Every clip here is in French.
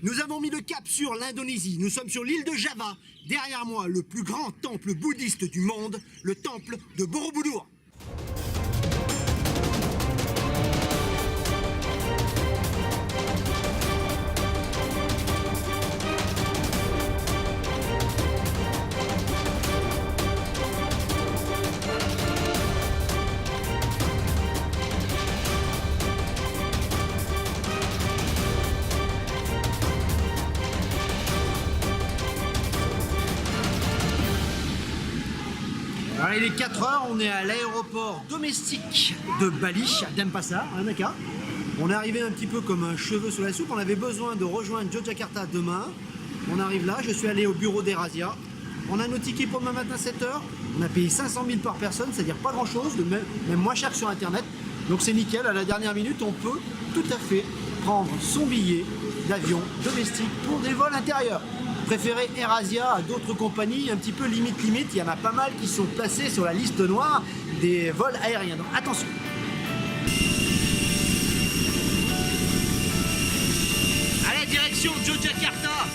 Nous avons mis le cap sur l'Indonésie, nous sommes sur l'île de Java. Derrière moi, le plus grand temple bouddhiste du monde, le temple de Borobudur. Alors, il est 4 heures, on est à l'aéroport domestique de Bali, à Denpasar, à Naka. On est arrivé un petit peu comme un cheveu sur la soupe, on avait besoin de rejoindre Yogyakarta demain. On arrive là, je suis allé au bureau d'Erasia. On a nos tickets pour demain matin 7 heures. On a payé 500 000 par personne, c'est-à-dire pas grand-chose, même moins cher que sur Internet. Donc c'est nickel, à la dernière minute, on peut tout à fait prendre son billet d'avion domestique pour des vols intérieurs. Préférez Erasia à d'autres compagnies un petit peu limite. Il y en a pas mal qui sont placés sur la liste noire des vols aériens. Donc attention. Allez, direction Yogyakarta.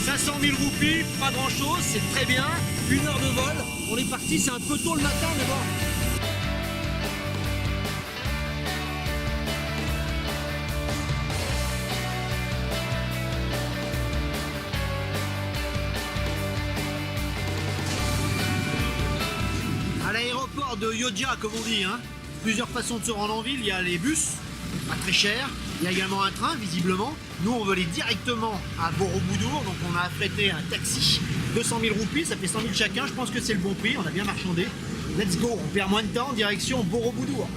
500 000 roupies, pas grand chose, c'est très bien. 1 heure de vol, on est parti, c'est un peu tôt le matin, mais bon. À l'aéroport de Yogya, comme on dit, hein. Plusieurs façons de se rendre en ville. Il y a les bus, pas très cher. Il y a également un train, visiblement. Nous, on veut aller directement à Borobudur, donc on a affrété un taxi. 200 000 roupies, ça fait 100 000 chacun. Je pense que c'est le bon prix, on a bien marchandé. Let's go, on perd moins de temps, direction Borobudur.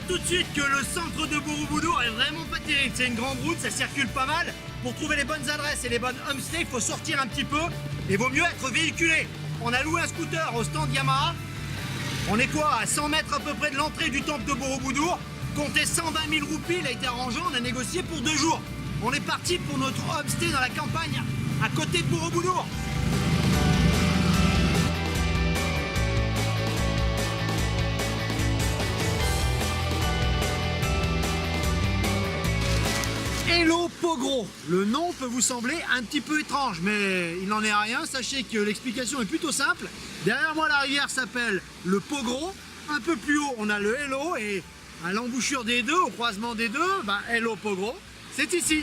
Tout de suite que le centre de Borobudur est vraiment pas terrible, c'est une grande route, ça circule pas mal. Pour trouver les bonnes adresses et les bonnes homestays, il faut sortir un petit peu et vaut mieux être véhiculé. On a loué un scooter au stand Yamaha. On est quoi, à 100 mètres à peu près de l'entrée du temple de Borobudur. Comptez 120 000 roupies, il a été arrangé, on a négocié pour 2 jours. On est parti pour notre homestay dans la campagne, à côté de Borobudur. Hello Pogro. Le nom peut vous sembler un petit peu étrange, mais il n'en est rien. Sachez que l'explication est plutôt simple. Derrière moi, la rivière s'appelle le Pogro. Un peu plus haut, on a le Hello, et à l'embouchure des deux, au croisement des deux, Hello Pogro, c'est ici.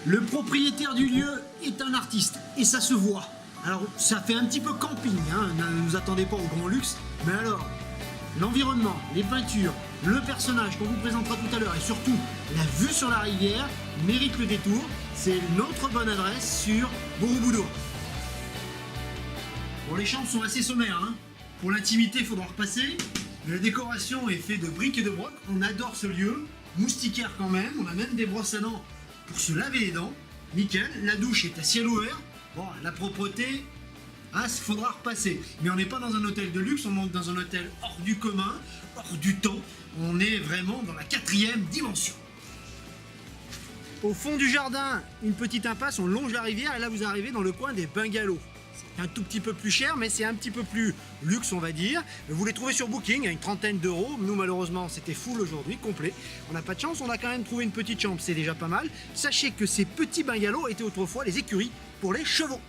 Le propriétaire du lieu est un artiste, et ça se voit. Alors, ça fait un petit peu camping, hein. Ne vous attendez pas au grand luxe, mais alors, l'environnement, les peintures, le personnage qu'on vous présentera tout à l'heure et surtout la vue sur la rivière mérite le détour. C'est notre bonne adresse sur Borobudur. Bon, les chambres sont assez sommaires, hein. Pour l'intimité, il faudra repasser. La décoration est faite de briques et de broc. On adore ce lieu. Moustiquaire quand même. On a même des brosses à dents pour se laver les dents. Nickel. La douche est à ciel ouvert. Bon, la propreté, il faudra repasser. Mais on n'est pas dans un hôtel de luxe, on monte dans un hôtel hors du commun, hors du temps. On est vraiment dans la 4e dimension. Au fond du jardin, une petite impasse, on longe la rivière et là vous arrivez dans le coin des bungalows. C'est un tout petit peu plus cher, mais c'est un petit peu plus luxe, on va dire. Vous les trouvez sur Booking à une 30aine d'euros. Nous, malheureusement, c'était full aujourd'hui, complet. On n'a pas de chance, on a quand même trouvé une petite chambre, c'est déjà pas mal. Sachez que ces petits bungalows étaient autrefois les écuries pour les chevaux.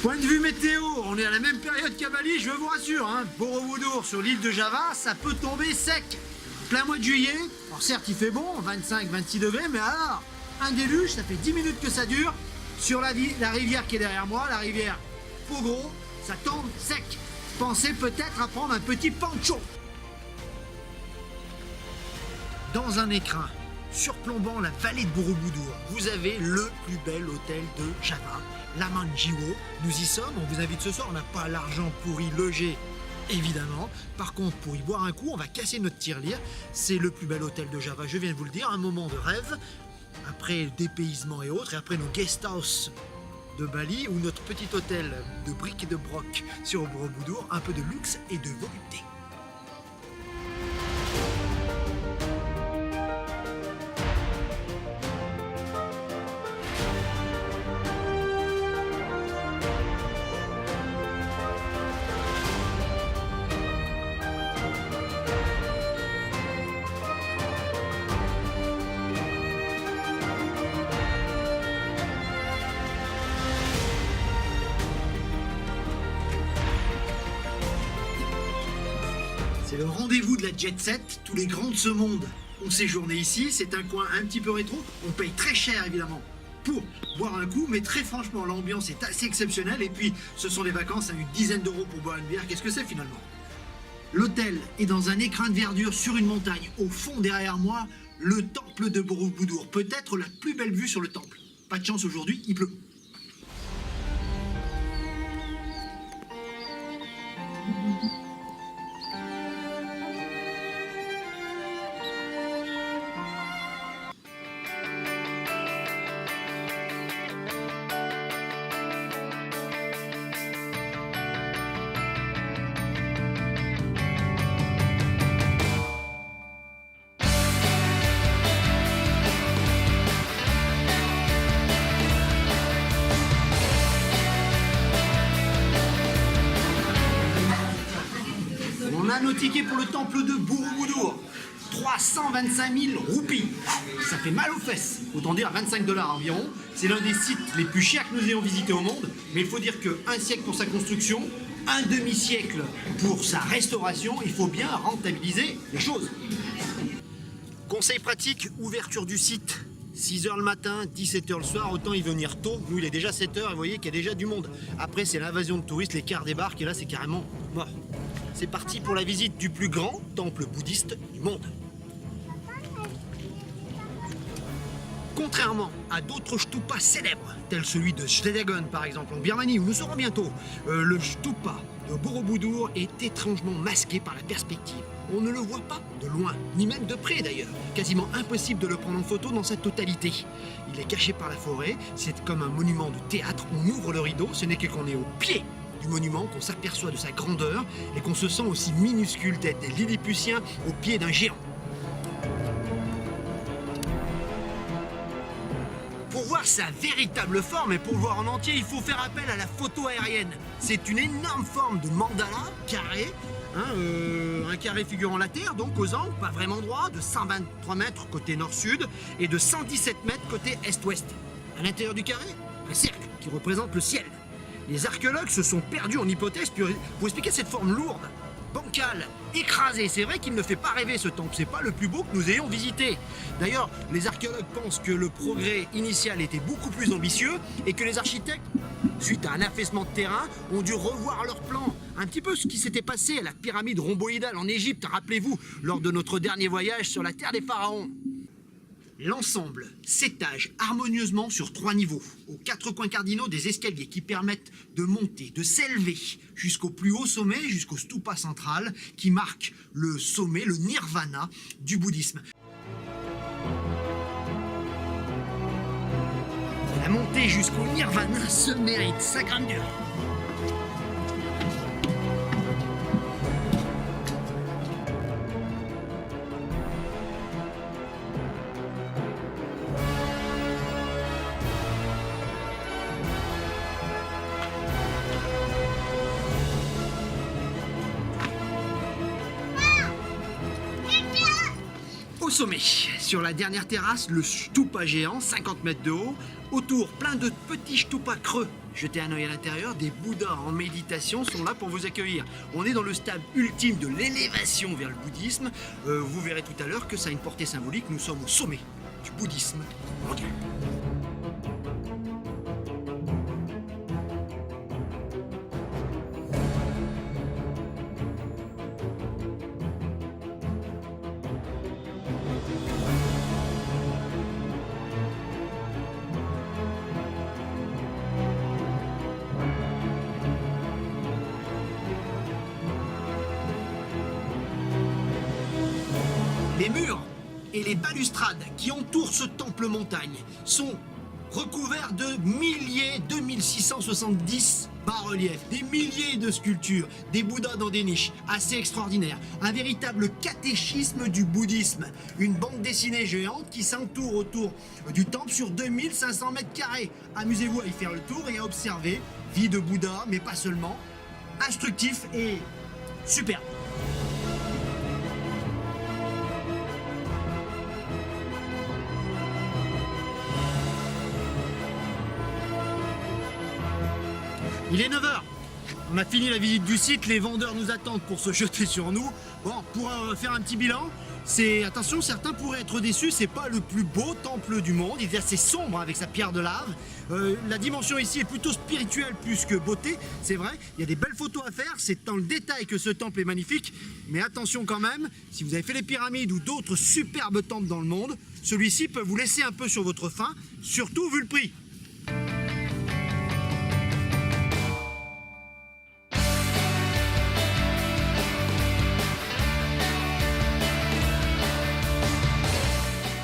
Point de vue météo, on est à la même période qu'à Bali, je vous rassure, hein. Borobudur sur l'île de Java, ça peut tomber sec. Plein mois de juillet, alors certes il fait bon, 25-26 degrés, mais alors, un déluge, ça fait 10 minutes que ça dure. Sur la rivière qui est derrière moi, la rivière Pogro, ça tombe sec. Pensez peut-être à prendre un petit pancho. Dans un écrin surplombant la vallée de Borobudur, vous avez le plus bel hôtel de Java, la Manjiwo. Nous y sommes, on vous invite ce soir, on n'a pas l'argent pour y loger évidemment. Par contre, pour y boire un coup, on va casser notre tirelire. C'est le plus bel hôtel de Java, je viens de vous le dire, un moment de rêve. Après le dépaysement et autres, et après nos guest house de Bali ou notre petit hôtel de briques et de broc sur Borobudur, un peu de luxe et de volupté. C'est le rendez-vous de la jet set, tous les grands de ce monde ont séjourné ici, c'est un coin un petit peu rétro, on paye très cher évidemment pour boire un coup, mais très franchement l'ambiance est assez exceptionnelle et puis ce sont des vacances à une dizaine d'euros pour boire une bière, qu'est-ce que c'est finalement? L'hôtel est dans un écrin de verdure sur une montagne, au fond derrière moi, le temple de Borobudur, peut-être la plus belle vue sur le temple. Pas de chance aujourd'hui, il pleut. On a nos tickets pour le temple de Borobudur. 325 000 roupies. Ça fait mal aux fesses. Autant dire 25 $ environ. C'est l'un des sites les plus chers que nous ayons visités au monde. Mais il faut dire qu'un siècle pour sa construction, un demi-siècle pour sa restauration, il faut bien rentabiliser les choses. Conseil pratique, ouverture du site. 6h le matin, 17h le soir, autant y venir tôt. Nous, il est déjà 7h et vous voyez qu'il y a déjà du monde. Après, c'est l'invasion de touristes, les cars débarquent et là, c'est carrément mort. C'est parti pour la visite du plus grand temple bouddhiste du monde. Contrairement à d'autres stupas célèbres, tels celui de Shwedagon par exemple en Birmanie, où nous serons bientôt, le stupa de Borobudur est étrangement masqué par la perspective. On ne le voit pas de loin, ni même de près d'ailleurs. Quasiment impossible de le prendre en photo dans sa totalité. Il est caché par la forêt, c'est comme un monument de théâtre. On ouvre le rideau, ce n'est que qu'on est au pied du monument qu'on s'aperçoit de sa grandeur et qu'on se sent aussi minuscule tête des Lilliputiens au pied d'un géant. Pour voir sa véritable forme et pour le voir en entier, il faut faire appel à la photo aérienne. C'est une énorme forme de mandala carré, un carré figurant la Terre, donc aux angles, pas vraiment droit, de 123 mètres côté nord-sud et de 117 mètres côté est-ouest. À l'intérieur du carré, un cercle qui représente le ciel. Les archéologues se sont perdus en hypothèses pour expliquer cette forme lourde, bancale, écrasée. C'est vrai qu'il ne fait pas rêver ce temple, c'est pas le plus beau que nous ayons visité. D'ailleurs, les archéologues pensent que le progrès initial était beaucoup plus ambitieux et que les architectes, suite à un affaissement de terrain, ont dû revoir leurs plans. Un petit peu ce qui s'était passé à la pyramide rhomboïdale en Égypte, rappelez-vous, lors de notre dernier voyage sur la terre des pharaons. L'ensemble s'étage harmonieusement sur 3 niveaux, aux 4 coins cardinaux des escaliers qui permettent de monter, de s'élever jusqu'au plus haut sommet, jusqu'au stupa central, qui marque le sommet, le nirvana du bouddhisme. La montée jusqu'au nirvana se mérite sa grandeur. Au sommet, sur la dernière terrasse, le stupa géant, 50 mètres de haut. Autour, plein de petits stupas creux. Jetez un œil à l'intérieur, des bouddhas en méditation sont là pour vous accueillir. On est dans le stade ultime de l'élévation vers le bouddhisme. Vous verrez tout à l'heure que ça a une portée symbolique. Nous sommes au sommet du bouddhisme mondial. Les murs et les balustrades qui entourent ce temple montagne sont recouverts de milliers, 2670 bas-reliefs, des milliers de sculptures, des bouddhas dans des niches, assez extraordinaires. Un véritable catéchisme du bouddhisme. Une bande dessinée géante qui s'entoure autour du temple sur 2500 mètres carrés. Amusez-vous à y faire le tour et à observer. Vie de Bouddha, mais pas seulement. Instructif et superbe. Il est 9h. On a fini la visite du site, les vendeurs nous attendent pour se jeter sur nous. Bon, pour faire un petit bilan, attention, certains pourraient être déçus, c'est pas le plus beau temple du monde, il est assez sombre avec sa pierre de lave. La dimension ici est plutôt spirituelle plus que beauté, c'est vrai, il y a des belles photos à faire, c'est dans le détail que ce temple est magnifique, mais attention quand même, si vous avez fait les pyramides ou d'autres superbes temples dans le monde, celui-ci peut vous laisser un peu sur votre faim, surtout vu le prix.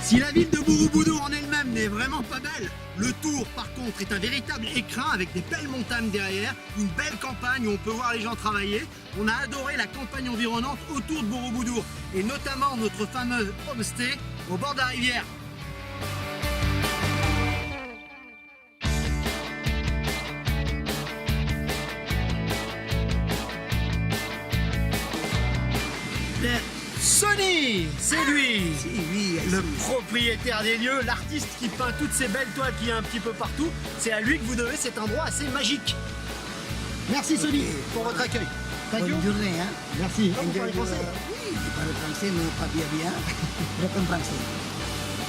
Si la ville de Borobudur en elle-même n'est vraiment pas belle, le tour par contre est un véritable écrin avec des belles montagnes derrière, une belle campagne où on peut voir les gens travailler. On a adoré la campagne environnante autour de Borobudur et notamment notre fameuse homestay au bord de la rivière. Sony, c'est lui, le propriétaire des lieux, l'artiste qui peint toutes ces belles toiles qu'il y a un petit peu partout. C'est à lui que vous devez cet endroit assez magique. Merci Sony pour votre accueil. Bonne journée, hein. Merci. Vous parlez français? Oui, je parle français, mais pas bien. Je comprends français.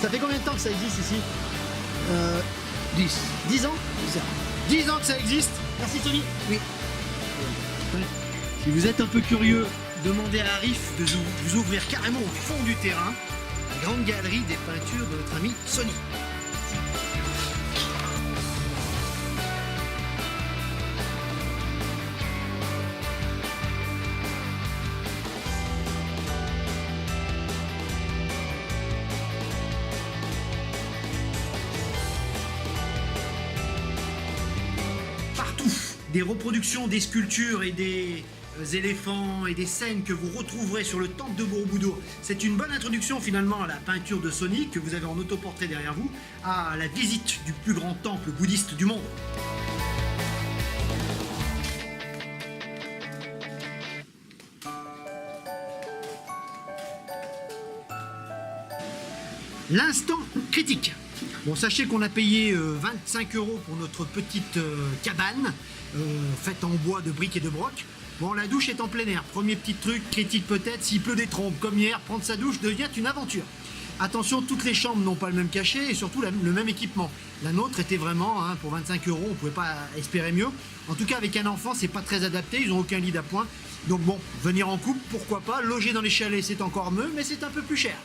Ça fait combien de temps que ça existe ici? 10. 10 ans 10 ans. 10 ans que ça existe. Merci Sony. Oui. Si vous êtes un peu curieux, demandez à Arif de vous ouvrir carrément au fond du terrain la grande galerie des peintures de notre ami Sony. Partout, des reproductions, des sculptures et des éléphants et des scènes que vous retrouverez sur le temple de Borobudur. C'est une bonne introduction finalement à la peinture de Sony que vous avez en autoportrait derrière vous, à la visite du plus grand temple bouddhiste du monde. L'instant critique. Bon, sachez qu'on a payé 25 € pour notre petite cabane faite en bois de briques et de broc. Bon, la douche est en plein air. Premier petit truc, critique peut-être, s'il pleut des trompes comme hier, prendre sa douche devient une aventure. Attention, toutes les chambres n'ont pas le même cachet et surtout le même équipement. La nôtre était vraiment, pour 25 €, on ne pouvait pas espérer mieux. En tout cas, avec un enfant, c'est pas très adapté, ils n'ont aucun lit d'appoint. Donc bon, venir en couple, pourquoi pas. Loger dans les chalets, c'est encore mieux, mais c'est un peu plus cher.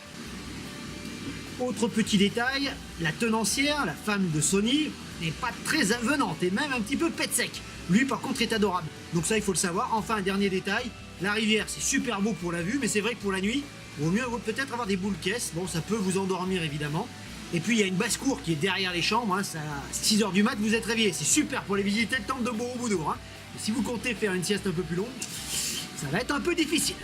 Autre petit détail, la tenancière, la femme de Sony, n'est pas très avenante et même un petit peu pet sec. Lui par contre est adorable, donc ça il faut le savoir. Enfin un dernier détail, la rivière c'est super beau pour la vue, mais c'est vrai que pour la nuit, vaut mieux peut-être avoir des boules caisses, bon ça peut vous endormir évidemment. Et puis il y a une basse-cour qui est derrière les chambres, ça, à 6 h du mat vous êtes réveillé, c'est super pour aller visiter le temple de Borobudur. Et si vous comptez faire une sieste un peu plus longue, ça va être un peu difficile.